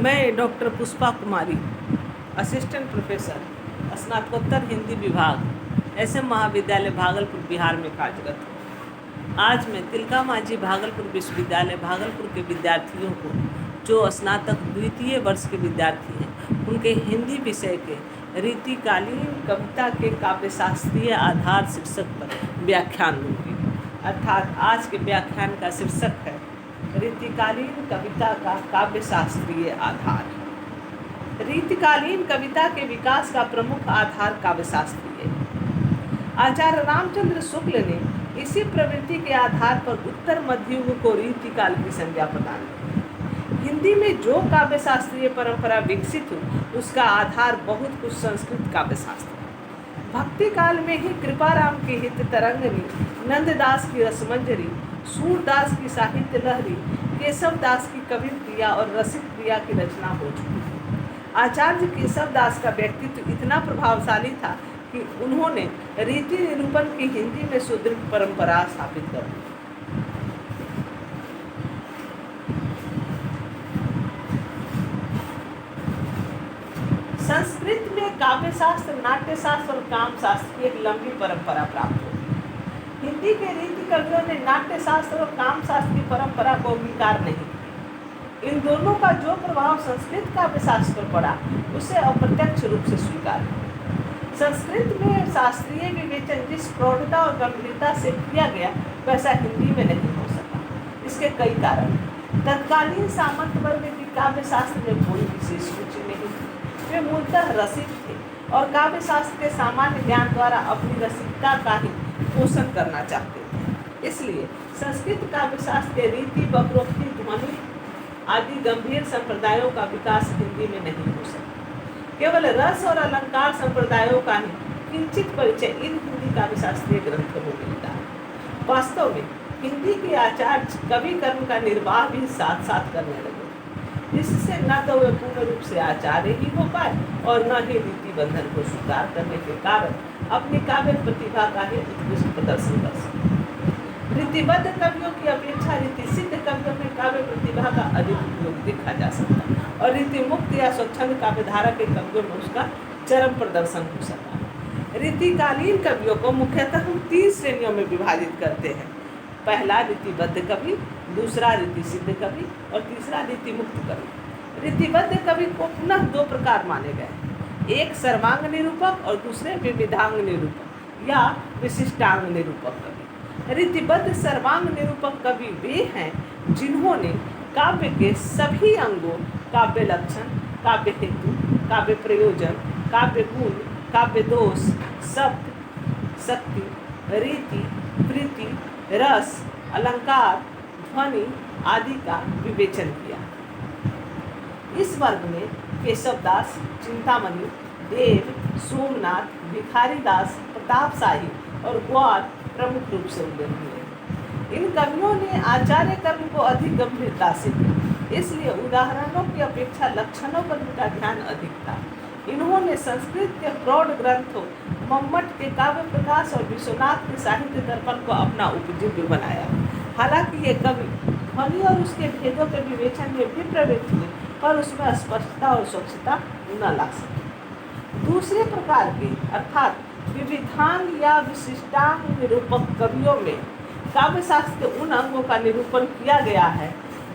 मैं डॉक्टर पुष्पा कुमारी, assistant professor, स्नातकोत्तर हिंदी विभाग, SM महाविद्यालय भागलपुर, बिहार में कार्यरत हूँ। आज मैं तिलका मांझी भागलपुर विश्वविद्यालय भागलपुर के विद्यार्थियों को, जो स्नातक द्वितीय वर्ष के विद्यार्थी हैं, उनके हिंदी विषय के रीतिकालीन कविता के काव्यशास्त्रीय आधार शीर्षक पर व्याख्यान दूंगी। अर्थात आज के व्याख्यान का शीर्षक है रीतिकालीन कविता का काव्यशास्त्रीय आधार। रीतिकालीन कविता के विकास का प्रमुख आधार काव्यशास्त्रीय है। आचार्य रामचंद्र शुक्ल ने इसी प्रवृत्ति के आधार पर उत्तर मध्य युग को रीतिकाल की संज्ञा प्रदान की। हिंदी में जो काव्यशास्त्रीय परंपरा विकसित हुई, उसका आधार बहुत कुछ संस्कृत काव्यशास्त्र है। भक्ति काल में ही कृपाराम की हित तरंगिनी, नंददास की रसमंजरी, सूरदास की साहित्य लहरी, केशव दास की कवि प्रिया और रसिक प्रिया की रचना हो चुकी थी। आचार्य केशव दास का व्यक्तित्व इतना प्रभावशाली था कि उन्होंने रीति निरूपण की हिंदी में सुदृढ़ परंपरा स्थापित कर दी। संस्कृत में काव्यशास्त्र, नाट्यशास्त्र और कामशास्त्र की एक लंबी परंपरा प्राप्त हुई। हिंदी के रीति कवियों ने नाट्यशास्त्र और कामशास्त्र की परंपरा को अंगीकार नहीं किया। इन दोनों का जो प्रभाव संस्कृत काव्यशास्त्र पर पड़ा, उसे अप्रत्यक्ष रूप से स्वीकार किया। संस्कृत में शास्त्रीय विवेचन जिस प्रौढ़ता और गंभीरता से किया गया, वैसा हिंदी में नहीं हो सका। इसके कई कारण। तत्कालीन सामंत वर्ग की काव्यशास्त्र में कोई विशेष रुचि नहीं थी। वे मूलतः रसिक थे और काव्यशास्त्र के सामान्य ज्ञान द्वारा अपनी रसिकता का ही पोषण करना चाहते थे। इसलिए संस्कृत काव्यशास्त्र के रीति, वक्रोक्ति, ध्वनि आदि गंभीर संप्रदायों का विकास हिंदी में नहीं हो सका। केवल रस और अलंकार संप्रदायों का ही किंचित परिचय इन हिंदी काव्यशास्त्रीय ग्रंथों में मिलता है। वास्तव में हिंदी के आचार्य कवि कर्म का निर्वाह भी साथ साथ करने लगे, जिससे न तो वे पूर्ण रूप से आचार्य ही हो पाए और न ही रीति बंधन को स्वीकार करने के कारण अपनी काव्य प्रतिभा का ही उत्कृष्ट प्रदर्शन कर सके। रीतिबद्ध कवियों की अपेक्षा रीति सिद्ध कवियों में काव्य प्रतिभा का अधिक उपयोग देखा जा सकता है और रीति मुक्त या स्वच्छंद काव्यधारा के कवियों में उसका चरम प्रदर्शन हो सकता है। रीतिकालीन कवियों को मुख्यतः हम 3 श्रेणियों में विभाजित करते हैं। पहला रीतिबद्ध कवि, दूसरा रीति सिद्ध कवि और तीसरा रीति मुक्त कवि। रीतिबद्ध कवि को पुनः 2 प्रकार माने गए, एक सर्वांग निरूपक और दूसरे विविधांग निरूपक या विशिष्टांग निरूपक कवि। रीतिबद्ध सर्वांग निरूपक कवि वे हैं जिन्होंने काव्य के सभी अंगों, काव्य लक्षण, काव्य हेतु, काव्य प्रयोजन, काव्य गुण, काव्य दोष, शब्द, शक्ति, रीति, प्रीति, रस, अलंकार, ध्वनि आदि का विवेचन किया। इस वर्ग में केशवदास, चिंतामणि, देव, सोमनाथ, भिखारीदास, प्रतापशाही और ग्वाल प्रमुख रूप से उल्लेखनीय। इन कवियों ने आचार्य कर्म को अधिक गंभीरता से लिया, इसलिए उदाहरणों की अपेक्षा लक्षणों पर उनका ध्यान अधिक था। इन्होंने संस्कृत के प्रौढ़ ग्रंथों, मम्मट के काव्य प्रकाश और विश्वनाथ के साहित्य दर्पण को अपना उपजीव्य बनाया। हालांकि ये कवि ध्वनि और उसके भेदों के विवेचन में भी प्रवृत्त हुए, पर उसमें स्पष्टता और स्वच्छता न ला सकी। दूसरे प्रकार के अर्थात विविधांग या विशिष्टांग निरूपक कवियों में काव्यशास्त्र के उन अंगों का निरूपण किया गया है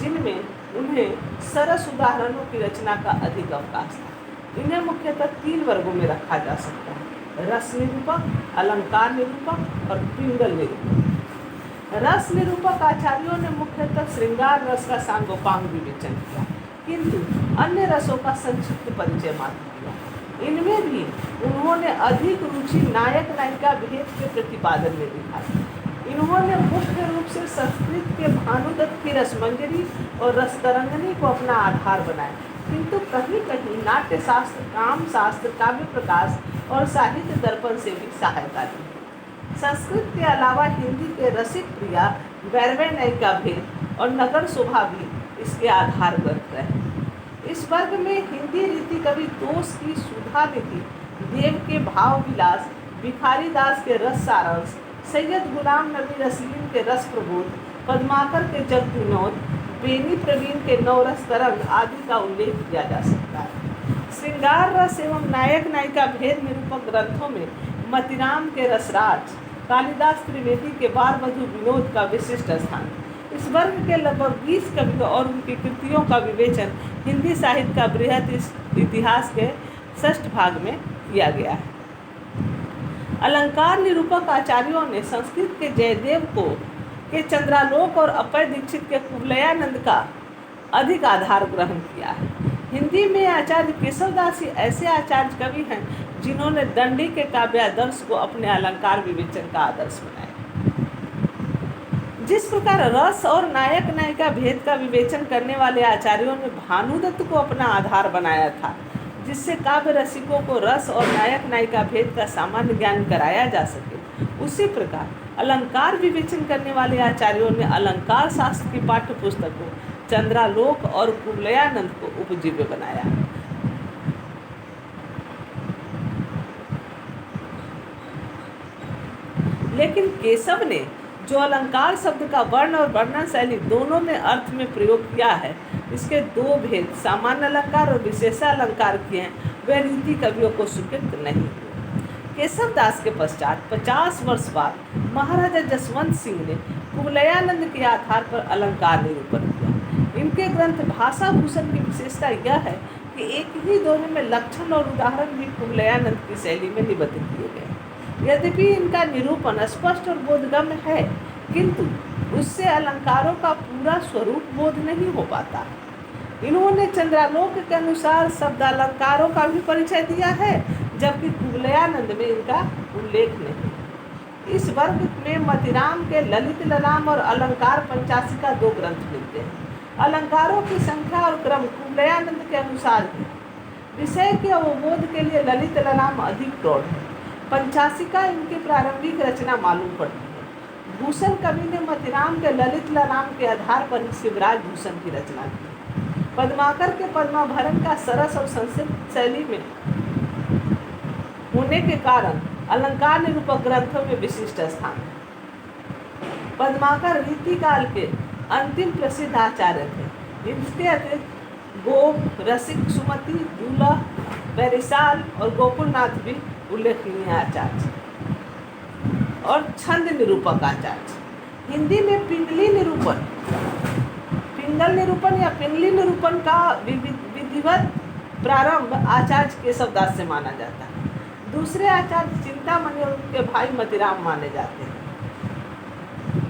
जिनमें उन्हें सरस उदाहरणों की रचना का अधिक अवकाश था। इन्हें मुख्यतः 3 वर्गों में रखा जा सकता है: रस निरूपक, अलंकार निरूपक और पिंगल निरूपक। रस निरूपक आचार्यों ने मुख्यतः श्रृंगार रस का सांगोपांग विवेचन किया, किंतु अन्य रसों का संक्षिप्त परिचय मात्र किया। इनमें भी उन्होंने अधिक रुचि नायक नायिका भेद के प्रतिपादन में दिखाई। इन्होंने मुख्य रूप से संस्कृत के भानुदत्त की रसमंजरी और रसतरंगिनी को अपना आधार बनाया, किंतु कहीं कहीं नाट्यशास्त्र, कामशास्त्र, काव्य प्रकाश और साहित्य दर्पण से भी सहायता दी। संस्कृत के अलावा हिंदी के रसिक प्रिया, वैरवै नायिका भेद और नगर शोभा भी इसके आधार ग्रंथ रहे। इस वर्ग में हिंदी रीति कवि तोष की सुधा निधि, देव के भाव विलास, भिखारीदास के रस सारांश, सैयद गुलाम नबी रसीन के रस प्रबोध, पद्माकर के जग विनोद, बेनी प्रवीण के नवरस तरंग आदि का उल्लेख किया जा सकता है। श्रृंगार रस एवं नायक नायिका भेद निरूपक ग्रंथों में मतिराम के रसराज, कालिदास त्रिवेदी के बाल वधु विनोद का विशिष्ट स्थान। इस वर्ग के लगभग 20 कवियों और उनकी कृतियों का विवेचन हिंदी साहित्य का बृहद इतिहास के 6ठ भाग में किया गया है। अलंकार निरूपक आचार्यों ने संस्कृत के जयदेव के चंद्रालोक और अपय दीक्षित के कुवलयानंद का अधिक आधार ग्रहण किया है। हिंदी में आचार्य केशवदास ऐसे आचार्य कवि हैं जिन्होंने दंडी के काव्यादर्श को अपने अलंकार विवेचन का आदर्श बनाया। जिस प्रकार रस और नायक नायिका भेद का विवेचन करने वाले आचार्यों ने भानुदत्त को अपना आधार बनाया था, जिससे काव्य रसिकों को रस और नायक नायिका भेद का सामान्य ज्ञान कराया जा सके, उसी प्रकार अलंकार विवेचन करने वाले आचार्यों ने अलंकार शास्त्र की पाठ्य पुस्तकों चंद्रालोक और कुवलयानंद को उपजीव्य बनाया। लेकिन केशव ने जो अलंकार शब्द का वर्ण और वर्णन शैली दोनों में अर्थ में प्रयोग किया है, इसके 2 भेद सामान्य अलंकार और विशेषालंकार किए हैं, वे रीति कवियों को स्वीकृत नहीं हुए। केशव दास के पश्चात 50 वर्ष बाद महाराजा जसवंत सिंह ने कुवलयानंद के आधार पर अलंकार निरूपण किया। इनके ग्रंथ भाषा भूषण की विशेषता यह है कि एक ही दोहे में लक्षण और उदाहरण भी कुवलयानंद की शैली में निबद्ध किए गए। यद्यपि इनका निरूपण स्पष्ट और बोधगम्य है, किंतु उससे अलंकारों का पूरा स्वरूप बोध नहीं हो पाता। इन्होंने चंद्रालोक के अनुसार शब्दालंकारों का भी परिचय दिया है, जबकि कुवलयानंद में इनका उल्लेख नहीं। इस वर्ग में मतिराम के ललित ललाम और अलंकार पंचाशिका 2 ग्रंथ मिलते हैं। अलंकारों की संख्या और क्रम कुवलयानंद के अनुसार है। विषय के अवबोध के लिए ललित ललाम अधिक प्रौढ़ है। पंचाशिका इनकी प्रारंभिक रचना मालूम पड़ती है। भूषण कवि ने मतिराम के ललित ललाम के आधार पर ही शिवराज भूषण की रचना की। पद्माकर के पद्माभरण का सरस और संक्षिप्त शैली में होने के कारण अलंकार निरूपक ग्रंथों में विशिष्ट स्थान है। पद्माकर रीतिकाल के अंतिम प्रसिद्ध आचार्य थे। इनके अतिरिक्त गोप, रसिक, सुमति, दूल्हा, बैरिसाल और गोकुलनाथ भी उल्लेखनीय आचार्य और छंद निरूपक आचार्य। हिंदी में पिंगली निरूपण, पिंगल निरूपण या पिंगली निरूपण का विधिवत प्रारंभ आचार्य केशवदास से माना जाता है। दूसरे आचार्य चिंतामणि और उनके भाई मतिराम माने जाते हैं।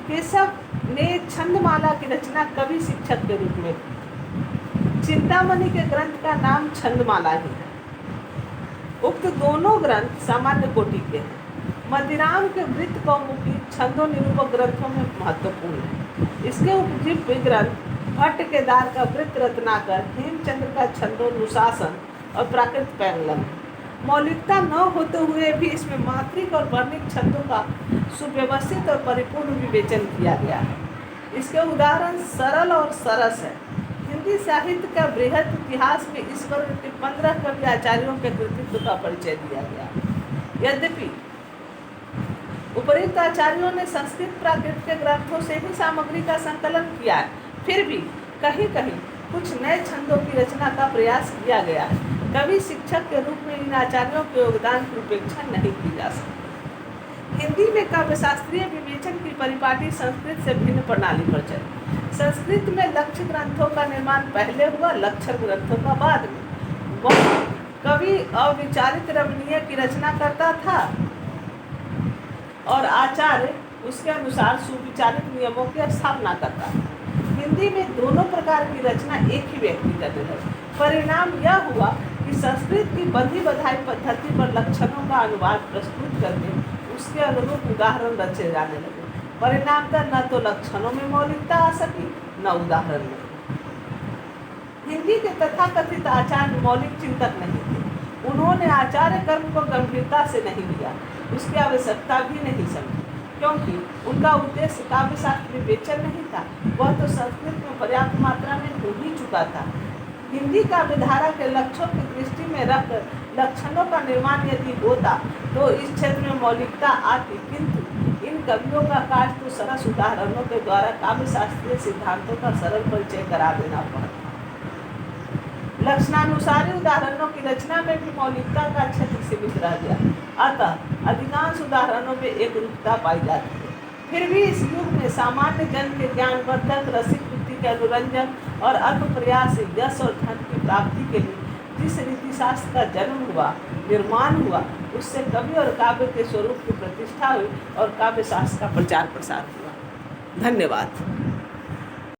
केशव ने छंदमाला की रचना कवि शिक्षक के रूप में की। चिंतामणि के ग्रंथ का नाम छंदमाला ही है। उक्त दोनों ग्रंथ सामान्य कोटि के हैं। मतिराम के वृत्त कौमुदी छंदों निरूपक ग्रंथों में महत्वपूर्ण है। इसके उपजीव्य ग्रंथ भट्ट केदार का वृत्त रत्नाकर, हेमचंद्र का छंदोनुशासन और प्राकृत पैंगलम। मौलिकता न होते हुए भी इसमें मात्रिक और वर्णिक छंदों का सुव्यवस्थित और परिपूर्ण विवेचन किया गया है। इसके उदाहरण सरल और सरस है। हिंदी साहित्य का बृहद इतिहास में इस वर्ग के 15 कवि आचार्यों के कृतित्व का परिचय दिया गया। यद्यपि उपयुक्त आचार्यों ने संस्कृत प्राकृत के ग्रंथों से ही सामग्री का संकलन किया है, फिर भी कहीं कहीं कुछ नए छंदों की रचना का प्रयास किया गया है। कवि शिक्षक के रूप में इन आचार्यों के योगदान की उपेक्षा नहीं की जा सकती। हिंदी में काव्यशास्त्रीय विवेचन की परिपाटी संस्कृत से भिन्न प्रणाली पर चली। संस्कृत में लक्ष्य ग्रंथों का निर्माण पहले हुआ, लक्षर ग्रंथों का बाद में। वह कवि अविचारित रमणीय की रचना करता था और आचार्य उसके अनुसार सुविचारित नियमों की स्थापना करता था। हिंदी में दोनों प्रकार की रचना एक ही व्यक्ति करते थे। परिणाम यह हुआ कि संस्कृत की बंधी बधाई पद्धति पर लक्षणों का अनुवाद प्रस्तुत करके उसके अनुरूप उदाहरण रचे जाने लगे। परिणामतः न तो लक्षणों में मौलिकता आ सकी, न उदाहरण में। हिंदी के तथाकथित आचार्य मौलिक चिंतक नहीं थे। उन्होंने आचार्य कर्म को गंभीरता से नहीं लिया, उसकी आवश्यकता भी नहीं समझी, क्योंकि उनका उद्देश्य काव्यशास्त्र विवेचन नहीं था। वह तो संस्कृत में पर्याप्त मात्रा में हो ही चुका था। हिंदी काव्यधारा के लक्ष्यों की दृष्टि में रखकर लक्षणों का निर्माण यदि होता तो इस क्षेत्र में मौलिकता आती, किंतु इन लेकिन कवियों का कार्य तो सरस उदाहरणों के द्वारा काव्य शास्त्रीय सिद्धांतों का सरल परिचय करा देना पड़ता। लक्षणानुसारी उदाहरणों की रचना में भी मौलिकता का क्षेत्र सीमित रह गया, अतः अधिकांश उदाहरणों में एक रूपता पाई जाती है। फिर भी इस युग में सामान्य जन के ज्ञानवर्धक, रसिक बुद्धि के अनुरंजन और अल्प प्रयास से यश और धन की प्राप्ति के लिए जिस रीतिशास्त्र का जन्म हुआ, निर्माण हुआ, उससे कवि और काव्य के स्वरूप की प्रतिष्ठा हुई और काव्य शास्त्र का प्रचार प्रसार हुआ। धन्यवाद।